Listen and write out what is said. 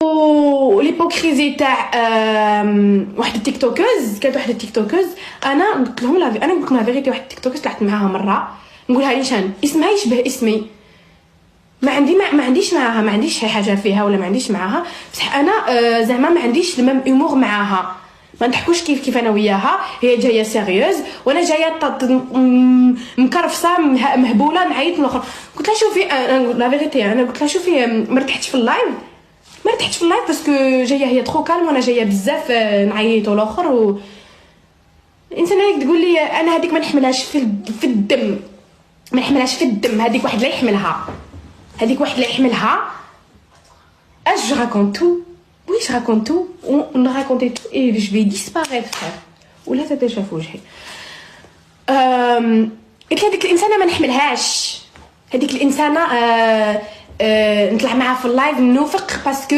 وليبوكريزي تاع واحد التيك توكرز. كانت واحد التيك توكرز انا قلت لهم انا نقول لكم لا فيغيتي، واحد التيك توكرز طلعت معاها مره نقولها نيشان اسمها يشبه اسمي، ما عنديش معاها، ما عنديش شي حاجه فيها ولا ما عنديش معاها، بصح انا زعما ما عنديش المام امور معاها، ما نضحكوش كيف انا وياها. هي جايه سيريوز وانا جايه مكرفصه مهبوله نعيط الاخر. قلت لها شوفي لا فيغيتي، انا قلت لها شوفي ما ارتحتش في اللايف، باسكو جايه هي ترو كالم وانا جايه بزاف نعيط الاخر. الانسان هذيك تقول لي انا هذيك ما نحملهاش في الدم، ما نحملهاش في الدم، هذيك واحد لا يحملها، هذيك واحد لا يحملها. اش جو راكونت تو، وي جو راكونت تو، اون راكونتي تو اي جو في ديسباريت فرير ولا تديجا في وجهي. قلت هذيك الانسانه ما نحملهاش، هذيك الانسانه نطلع معها في اللايف نوفق باسكو